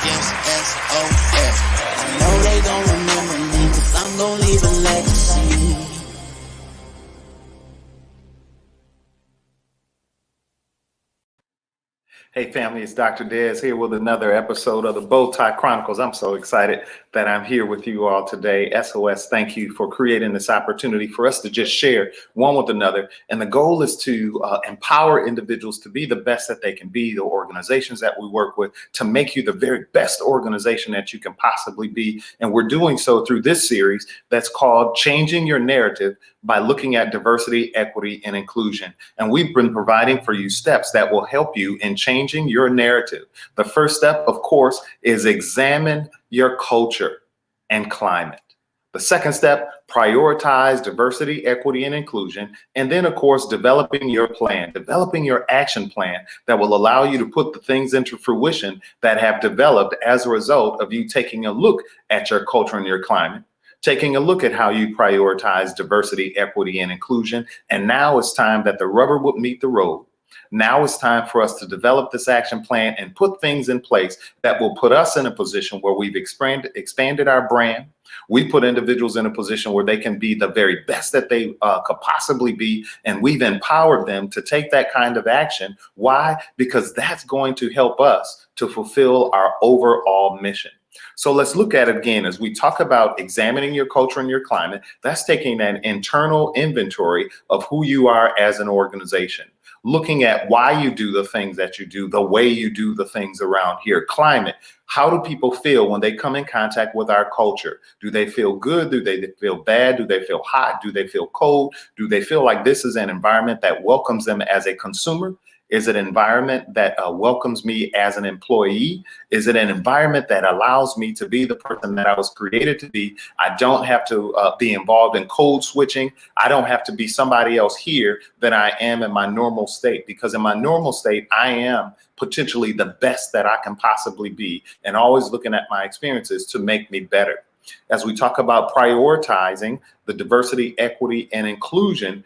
Yes, SOS. I know they gon' remember me, cause I'm gon' leave a legacy. Hey family, it's Dr. Dez here with another episode of the Bowtie Chronicles. I'm so excited that I'm here with you all today. SOS, thank you for creating this opportunity for us to just share one with another. And the goal is to empower individuals to be the best that they can be, the organizations that we work with, to make you the very best organization that you can possibly be. And we're doing so through this series that's called Changing Your Narrative by looking at diversity, equity, and inclusion. And we've been providing for you steps that will help you in changing your narrative. The first step, of course, is examine your culture and climate. The second step, prioritize diversity, equity, and inclusion. And then, of course, developing your plan, developing your action plan that will allow you to put the things into fruition that have developed as a result of you taking a look at your culture and your climate, taking a look at how you prioritize diversity, equity, and inclusion. And now it's time that the rubber would meet the road. Now it's time for us to develop this action plan and put things in place that will put us in a position where we've expanded our brand. We put individuals in a position where they can be the very best that they could possibly be. And we've empowered them to take that kind of action. Why? Because that's going to help us to fulfill our overall mission. So let's look at it again as we talk about examining your culture and your climate. That's taking an internal inventory of who you are as an organization, looking at why you do the things that you do, the way you do the things around here. Climate, how do people feel when they come in contact with our culture? Do they feel good? Do they feel bad? Do they feel hot? Do they feel cold? Do they feel like this is an environment that welcomes them as a consumer? Is it an environment that welcomes me as an employee? Is it an environment that allows me to be the person that I was created to be? I don't have to be involved in code switching. I don't have to be somebody else here than I am in my normal state, because in my normal state, I am potentially the best that I can possibly be, and always looking at my experiences to make me better. As we talk about prioritizing the diversity, equity, and inclusion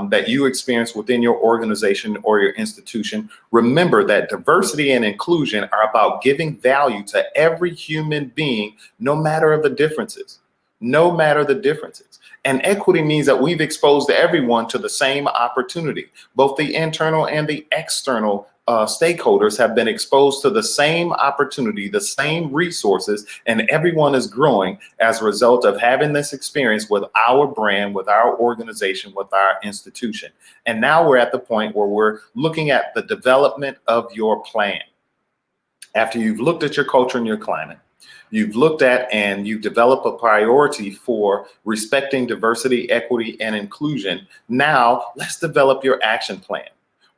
that you experience within your organization or your institution, remember that diversity and inclusion are about giving value to every human being, no matter the differences. No matter the differences. And equity means that we've exposed everyone to the same opportunity. Both the internal and the external stakeholders have been exposed to the same opportunity, the same resources, and everyone is growing as a result of having this experience with our brand, with our organization, with our institution. And now we're at the point where we're looking at the development of your plan. After you've looked at your culture and your climate, you've looked at and you've developed a priority for respecting diversity, equity, and inclusion. Now let's develop your action plan.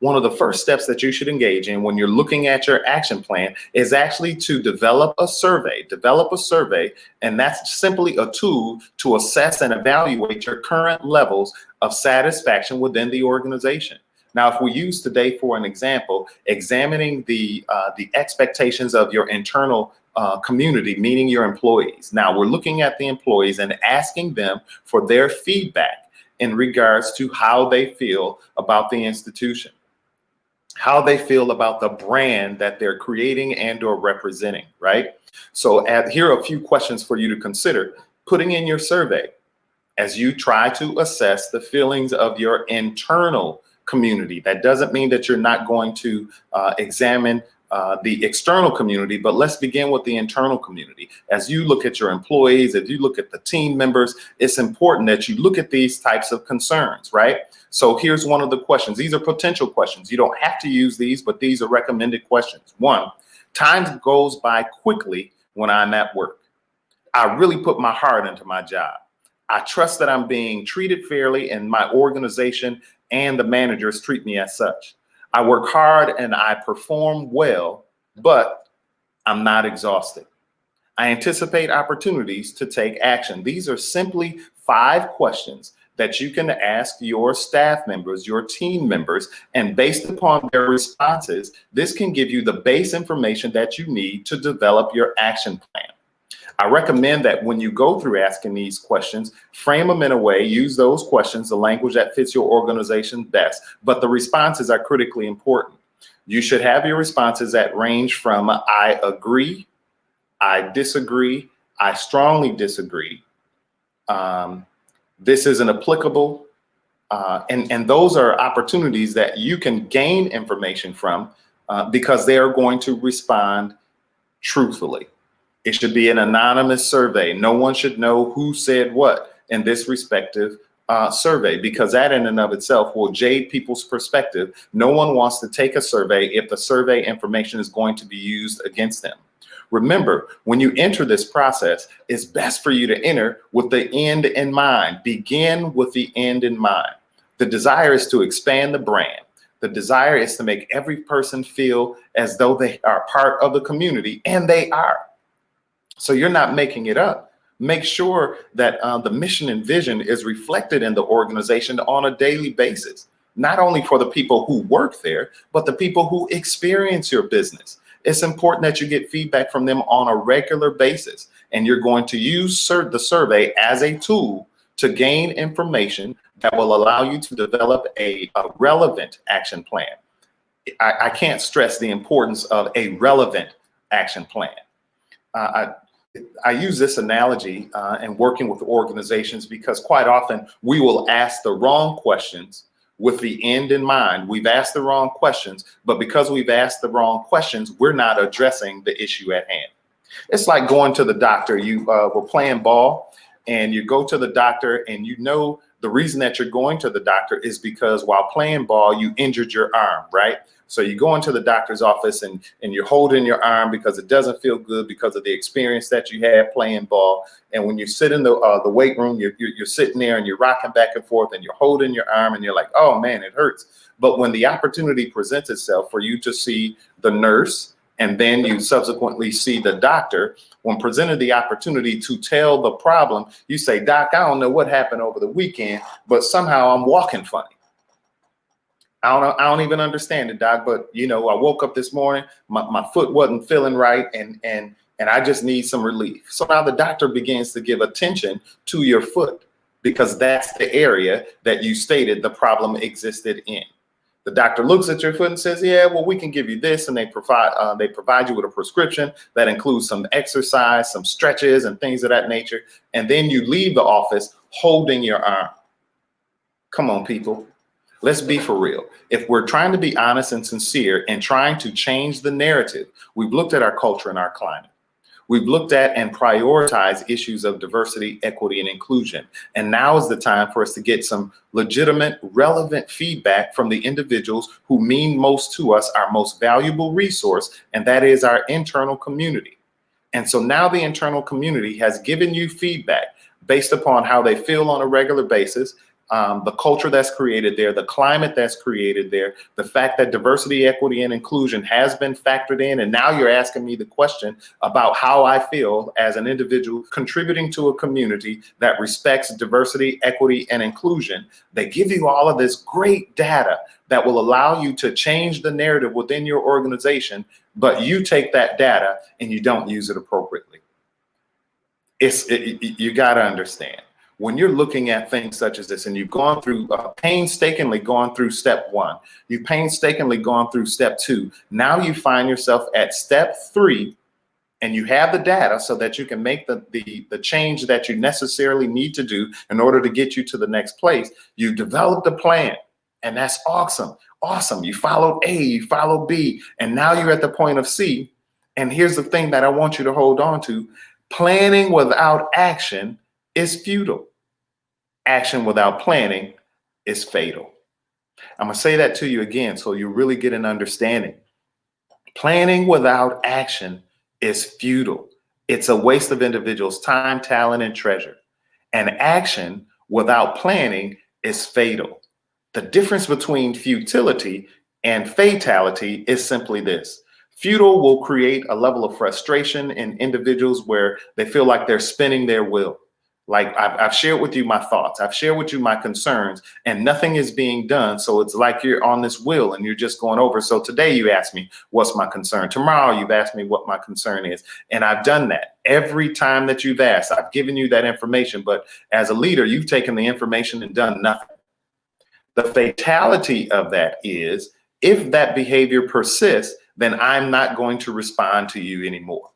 One of the first steps that you should engage in when you're looking at your action plan is actually to develop a survey, and that's simply a tool to assess and evaluate your current levels of satisfaction within the organization. Now, if we use today for an example, examining the expectations of your internal community, meaning your employees. Now we're looking at the employees and asking them for their feedback in regards to how they feel about the institution, how they feel about the brand that they're creating and or representing, right? So here are a few questions for you to consider putting in your survey as you try to assess the feelings of your internal community. That doesn't mean that you're not going to examine the external community, but let's begin with the internal community. As you look at your employees, if you look at the team members, it's important that you look at these types of concerns, right? So here's one of the questions. These are potential questions. You don't have to use these, but these are recommended questions. 1, time goes by quickly when I'm at work. I really put my heart into my job. I trust that I'm being treated fairly and my organization and the managers treat me as such. I work hard and I perform well, but I'm not exhausted. I anticipate opportunities to take action. These are simply 5 questions that you can ask your staff members, your team members, and based upon their responses, this can give you the base information that you need to develop your action plan. I recommend that when you go through asking these questions, frame them in a way, use those questions, the language that fits your organization best, but the responses are critically important. You should have your responses that range from I agree I disagree. I strongly disagree. This isn't applicable. And those are opportunities that you can gain information from because they are going to respond truthfully. It should be an anonymous survey. No one should know who said what in this respective survey, because that in and of itself will jade people's perspective. No one wants to take a survey if the survey information is going to be used against them. Remember, when you enter this process, it's best for you to enter with the end in mind. Begin with the end in mind. The desire is to expand the brand. The desire is to make every person feel as though they are part of the community, and they are. So you're not making it up. Make sure that the mission and vision is reflected in the organization on a daily basis, not only for the people who work there, but the people who experience your business. It's important that you get feedback from them on a regular basis, and you're going to use the survey as a tool to gain information that will allow you to develop a relevant action plan. I can't stress the importance of a relevant action plan. I use this analogy in working with organizations because quite often we will ask the wrong questions with the end in mind. We've asked the wrong questions, but because we've asked the wrong questions, we're not addressing the issue at hand. It's like going to the doctor. You were playing ball and you go to the doctor, and you know the reason that you're going to the doctor is because while playing ball, you injured your arm, right? So you go into the doctor's office and you're holding your arm because it doesn't feel good because of the experience that you had playing ball. And when you sit in the weight room, you're sitting there and you're rocking back and forth and you're holding your arm and you're like, oh man, it hurts. But when the opportunity presents itself for you to see the nurse and then you subsequently see the doctor, when presented the opportunity to tell the problem, you say, Doc, I don't know what happened over the weekend, but somehow I'm walking funny. I don't even understand it, Doc, but I woke up this morning, my foot wasn't feeling right, and I just need some relief. So now the doctor begins to give attention to your foot because that's the area that you stated the problem existed in. The doctor looks at your foot and says, yeah, well, we can give you this. And they provide you with a prescription that includes some exercise, some stretches and things of that nature. And then you leave the office holding your arm. Come on, people. Let's be for real. If we're trying to be honest and sincere and trying to change the narrative, we've looked at our culture and our climate. We've looked at and prioritized issues of diversity, equity, and inclusion. And now is the time for us to get some legitimate, relevant feedback from the individuals who mean most to us, our most valuable resource, and that is our internal community. And so now the internal community has given you feedback based upon how they feel on a regular basis, the culture that's created there, the climate that's created there, the fact that diversity, equity, and inclusion has been factored in. And now you're asking me the question about how I feel as an individual contributing to a community that respects diversity, equity, and inclusion. They give you all of this great data that will allow you to change the narrative within your organization, but you take that data and you don't use it appropriately. You got to understand. When you're looking at things such as this and you've gone through painstakingly gone through step 1, you've painstakingly gone through step 2, now you find yourself at step 3 and you have the data so that you can make the change that you necessarily need to do in order to get you to the next place. You've developed a plan, and that's awesome. Awesome. You followed A, you followed B, and now you're at the point of C. And here's the thing that I want you to hold on to. Planning without action is futile. Action without planning is fatal. I'm going to say that to you again so you really get an understanding. Planning without action is futile. It's a waste of individuals' time, talent, and treasure. And action without planning is fatal. The difference between futility and fatality is simply this. Futile will create a level of frustration in individuals where they feel like they're spinning their wheel. Like I've shared with you my thoughts, I've shared with you my concerns, and nothing is being done. So it's like you're on this wheel and you're just going over. So today you ask me, what's my concern? Tomorrow you've asked me what my concern is. And I've done that. Every time that you've asked, I've given you that information. But as a leader, you've taken the information and done nothing. The fatality of that is if that behavior persists, then I'm not going to respond to you anymore.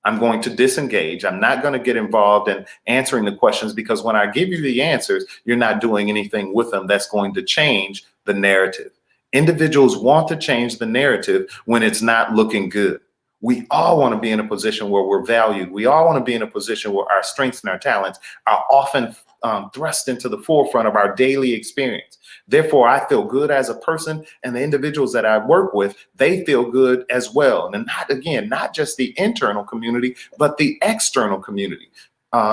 I'm going to disengage. I'm not going to get involved in answering the questions, because when I give you the answers, you're not doing anything with them that's going to change the narrative. Individuals want to change the narrative when it's not looking good. We all want to be in a position where we're valued. We all want to be in a position where our strengths and our talents are often thrust into the forefront of our daily experience. Therefore, I feel good as a person, and the individuals that I work with, they feel good as well. And not just the internal community, but the external community.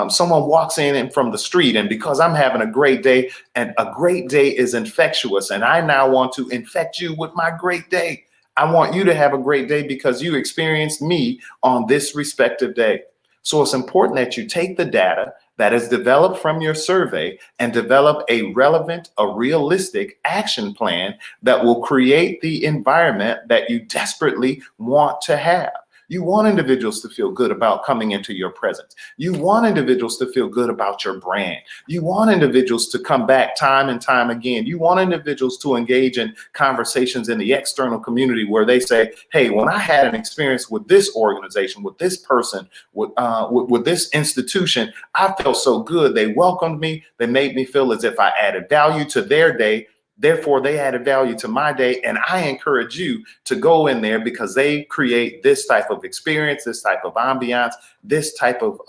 Someone walks in and from the street, and because I'm having a great day, and a great day is infectious, and I now want to infect you with my great day. I want you to have a great day because you experienced me on this respective day. So it's important that you take the data that is developed from your survey and develop a relevant, a realistic action plan that will create the environment that you desperately want to have. You want individuals to feel good about coming into your presence. You want individuals to feel good about your brand. You want individuals to come back time and time again. You want individuals to engage in conversations in the external community where they say, hey, when I had an experience with this organization, with this person, with this institution, I felt so good. They welcomed me. They made me feel as if I added value to their day. Therefore, they added value to my day, and I encourage you to go in there because they create this type of experience, this type of ambiance, this type of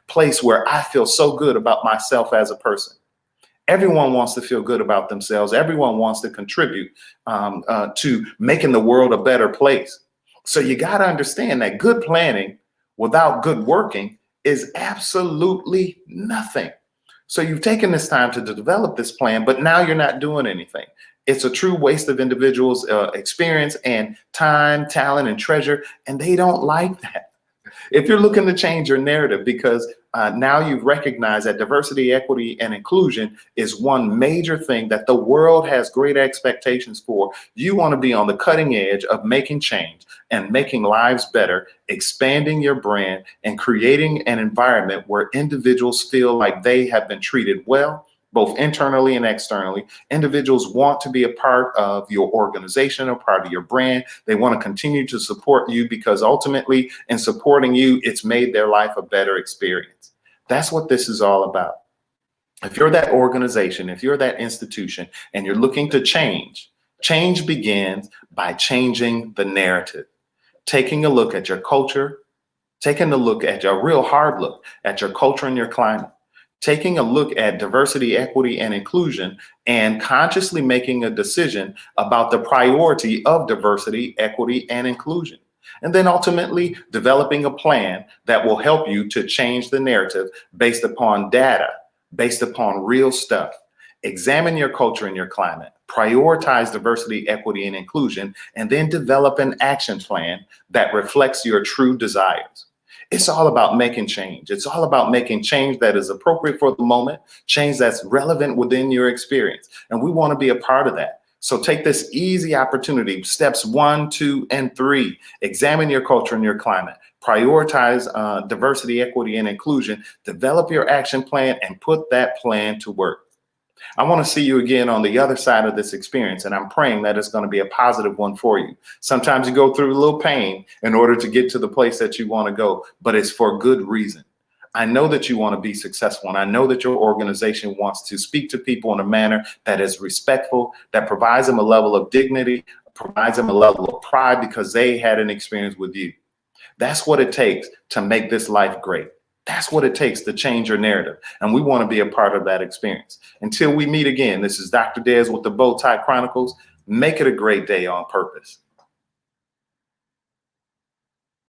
place where I feel so good about myself as a person. Everyone wants to feel good about themselves. Everyone wants to contribute to making the world a better place. So you got to understand that good planning without good working is absolutely nothing. So you've taken this time to develop this plan, but now you're not doing anything. It's a true waste of individuals' experience and time, talent, and treasure, and they don't like that. If you're looking to change your narrative because now you've recognized that diversity, equity, and inclusion is one major thing that the world has great expectations for, you want to be on the cutting edge of making change and making lives better, expanding your brand, and creating an environment where individuals feel like they have been treated well, both internally and externally. Individuals want to be a part of your organization, a part of your brand. They want to continue to support you because ultimately in supporting you, it's made their life a better experience. That's what this is all about. If you're that organization, if you're that institution, and you're looking to change, change begins by changing the narrative, taking a look at your culture, taking a look at your real hard look at your culture and your climate, taking a look at diversity, equity, and inclusion, and consciously making a decision about the priority of diversity, equity, and inclusion. And then ultimately developing a plan that will help you to change the narrative based upon data, based upon real stuff. Examine your culture and your climate, prioritize diversity, equity, and inclusion, and then develop an action plan that reflects your true desires. It's all about making change. It's all about making change that is appropriate for the moment, change that's relevant within your experience. And we want to be a part of that. So take this easy opportunity, steps 1, 2, and 3. Examine your culture and your climate. Prioritize diversity, equity, and inclusion. Develop your action plan and put that plan to work. I want to see you again on the other side of this experience, and I'm praying that it's going to be a positive one for you. Sometimes you go through a little pain in order to get to the place that you want to go, but it's for good reason. I know that you want to be successful, and I know that your organization wants to speak to people in a manner that is respectful, that provides them a level of dignity, provides them a level of pride because they had an experience with you. That's what it takes to make this life great. That's what it takes to change your narrative. And we want to be a part of that experience. Until we meet again, this is Dr. Dez with the Bowtie Chronicles. Make it a great day on purpose.